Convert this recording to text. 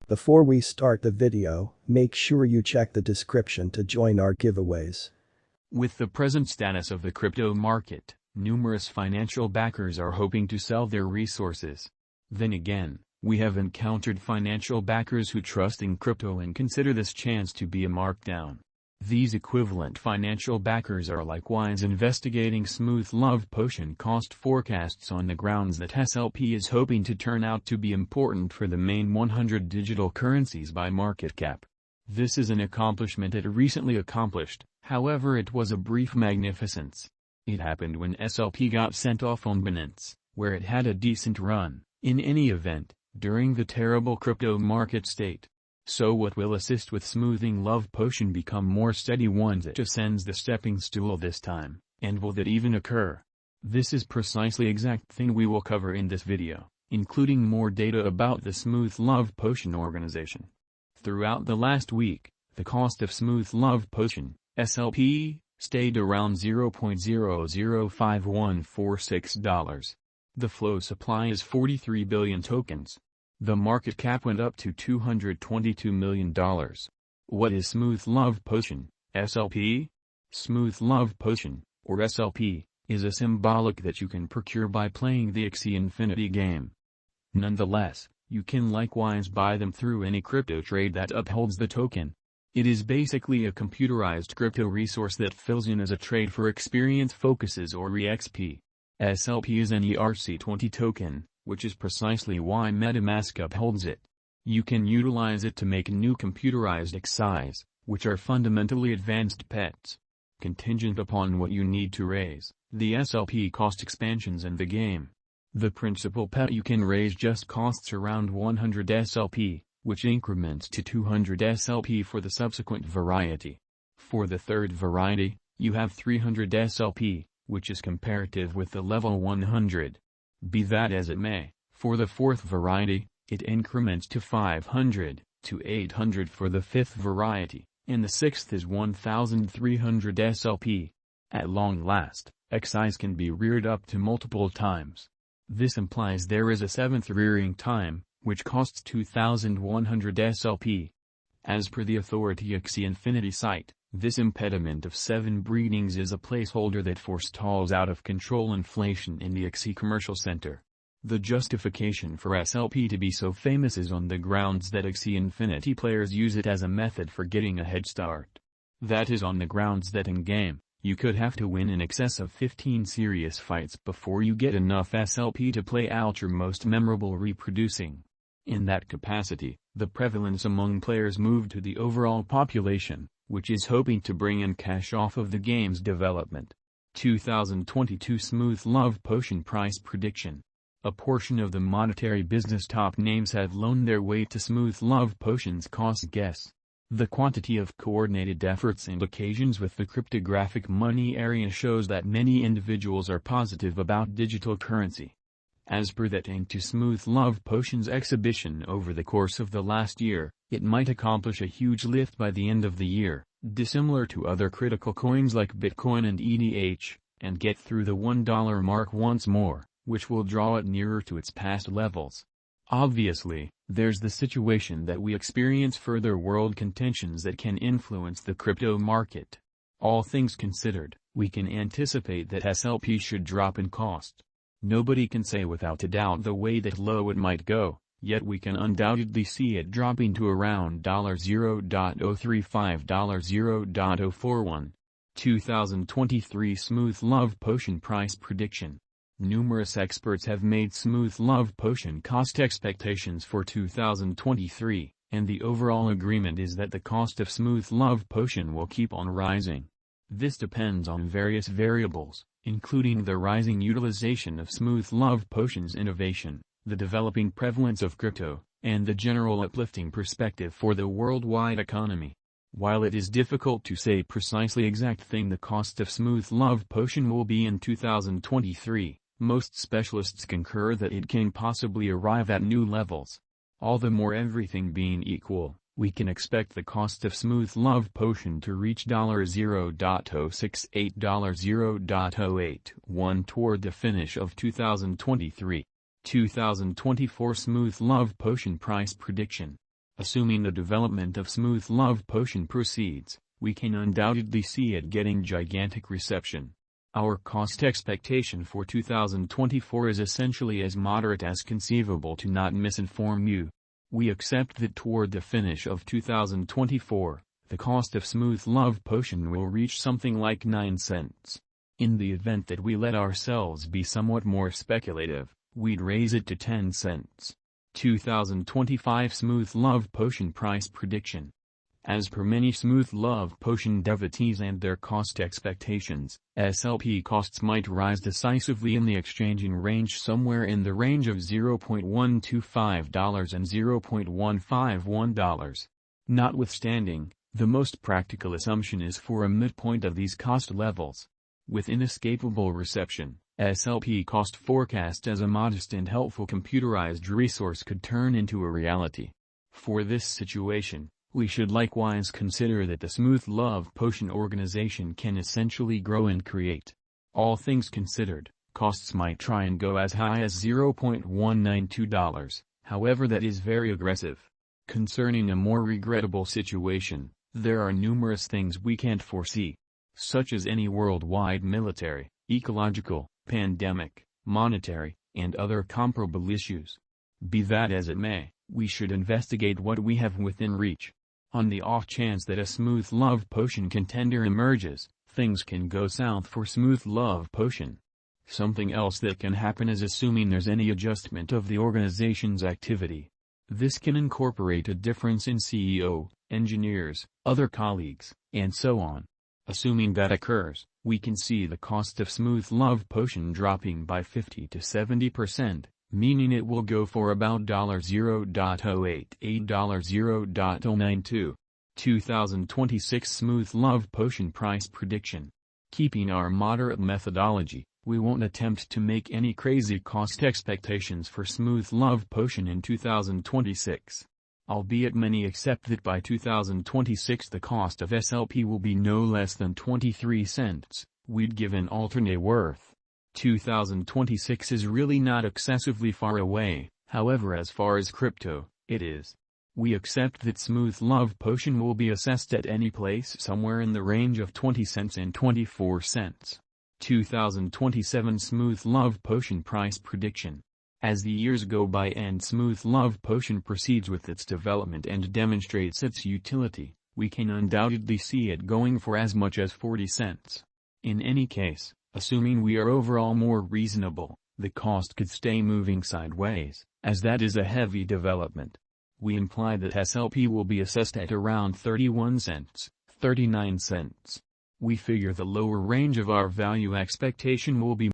Before we start the video, make sure you check the description to join our giveaways. With the present status of the crypto market, numerous financial backers are hoping to sell their resources. Then again, we have encountered financial backers who trust in crypto and consider this chance to be a markdown. These equivalent financial backers are likewise investigating Smooth Love Potion cost forecasts on the grounds that SLP is hoping to turn out to be important for the main 100 digital currencies by market cap. This is an accomplishment it recently accomplished, however it was a brief magnificence. It happened when SLP got sent off on Binance, where it had a decent run, in any event, during the terrible crypto market state. So what will assist with smoothing Love Potion become more steady once it ascends the stepping stool this time, and will that even occur? This is precisely exact thing we will cover in this video, including more data about the Smooth Love Potion organization. Throughout the last week, the cost of Smooth Love Potion, SLP, stayed around $0.005146. The flow supply is 43 billion tokens. The market cap went up to $222 million. What is Smooth Love Potion, SLP? Smooth Love Potion, or SLP, is a symbolic that you can procure by playing the Axie Infinity game. Nonetheless, you can likewise buy them through any crypto trade that upholds the token. It is basically a computerized crypto resource that fills in as a trade for experience focuses or EXP. SLP is an ERC20 token, which is precisely why MetaMask upholds it. You can utilize it to make new computerized axies, which are fundamentally advanced pets. Contingent upon what you need to raise, the SLP cost expansions in the game. The principal pet you can raise just costs around 100 SLP, which increments to 200 SLP for the subsequent variety. For the third variety, you have 300 SLP, which is comparative with the level 100. Be that as it may, for the fourth variety, it increments to 500, to 800 for the fifth variety, and the sixth is 1300 SLP. At long last, axies can be reared up to multiple times. This implies there is a seventh rearing time, which costs 2100 SLP. As per the Authority Axie Infinity site, this impediment of 7 breedings is a placeholder that forestalls out-of-control inflation in the Axie commercial center. The justification for SLP to be so famous is on the grounds that Axie Infinity players use it as a method for getting a head start. That is on the grounds that in-game, you could have to win in excess of 15 serious fights before you get enough SLP to play out your most memorable reproducing. In that capacity, the prevalence among players moved to the overall population, which is hoping to bring in cash off of the game's development. 2022 Smooth Love Potion Price Prediction. A portion of the monetary business top names have loaned their way to Smooth Love Potion's cost guess. The quantity of coordinated efforts and occasions with the cryptographic money area shows that many individuals are positive about digital currency. As per that into Smooth Love Potion's exhibition over the course of the last year, it might accomplish a huge lift by the end of the year, dissimilar to other critical coins like Bitcoin and ETH, and get through the $1 mark once more, which will draw it nearer to its past levels. Obviously, there's the situation that we experience further world contentions that can influence the crypto market. All things considered, we can anticipate that SLP should drop in cost. Nobody can say without a doubt the way that low it might go, yet we can undoubtedly see it dropping to around $0.035 $0.041. 2023 Smooth Love Potion Price Prediction. Numerous experts have made Smooth Love Potion cost expectations for 2023, and the overall agreement is that the cost of Smooth Love Potion will keep on rising. This depends on various variables, including the rising utilization of Smooth Love Potion's innovation, the developing prevalence of crypto, and the general uplifting perspective for the worldwide economy. While it is difficult to say precisely exact thing the cost of Smooth Love Potion will be in 2023, most specialists concur that it can possibly arrive at new levels. All the more everything being equal, we can expect the cost of Smooth Love Potion to reach $0.068 $0.081 toward the finish of 2023. 2024 Smooth Love Potion Price Prediction. Assuming the development of Smooth Love Potion proceeds, we can undoubtedly see it getting gigantic reception. Our cost expectation for 2024 is essentially as moderate as conceivable to not misinform you. We accept that toward the finish of 2024, the cost of Smooth Love Potion will reach something like 9 cents. In the event that we let ourselves be somewhat more speculative, we'd raise it to 10 cents. 2025 Smooth Love Potion Price Prediction. As per many Smooth Love Potion devotees and their cost expectations, SLP costs might rise decisively in the exchanging range somewhere in the range of $0.125 and $0.151. Notwithstanding, the most practical assumption is for a midpoint of these cost levels. With inescapable reception, SLP cost forecast as a modest and helpful computerized resource could turn into a reality. For this situation, we should likewise consider that the Smooth Love Potion organization can essentially grow and create. All things considered, costs might try and go as high as $0.192, however that is very aggressive. Concerning a more regrettable situation, there are numerous things we can't foresee, such as any worldwide military, ecological, pandemic, monetary, and other comparable issues. Be that as it may, we should investigate what we have within reach. On the off chance that a Smooth Love Potion contender emerges, things can go south for Smooth Love Potion. Something else that can happen is assuming there's any adjustment of the organization's activity. This can incorporate a difference in CEO, engineers, other colleagues, and so on. Assuming that occurs, we can see the cost of Smooth Love Potion dropping by 50 to 70%, meaning it will go for about $0.088 $0.092. 2026 Smooth Love Potion Price Prediction. Keeping our moderate methodology, we won't attempt to make any crazy cost expectations for Smooth Love Potion in 2026. Albeit many accept that by 2026 the cost of SLP will be no less than 23 cents, we'd give an alternate worth. 2026 is really not excessively far away, however as far as crypto, it is. We accept that Smooth Love Potion will be assessed at any place somewhere in the range of 20 cents and 24 cents. 2027 Smooth Love Potion Price Prediction. As the years go by and Smooth Love Potion proceeds with its development and demonstrates its utility, we can undoubtedly see it going for as much as 40 cents. In any case, assuming we are overall more reasonable, the cost could stay moving sideways, as that is a heavy development. We imply that SLP will be assessed at around 31 cents, 39 cents. We figure the lower range of our value expectation will be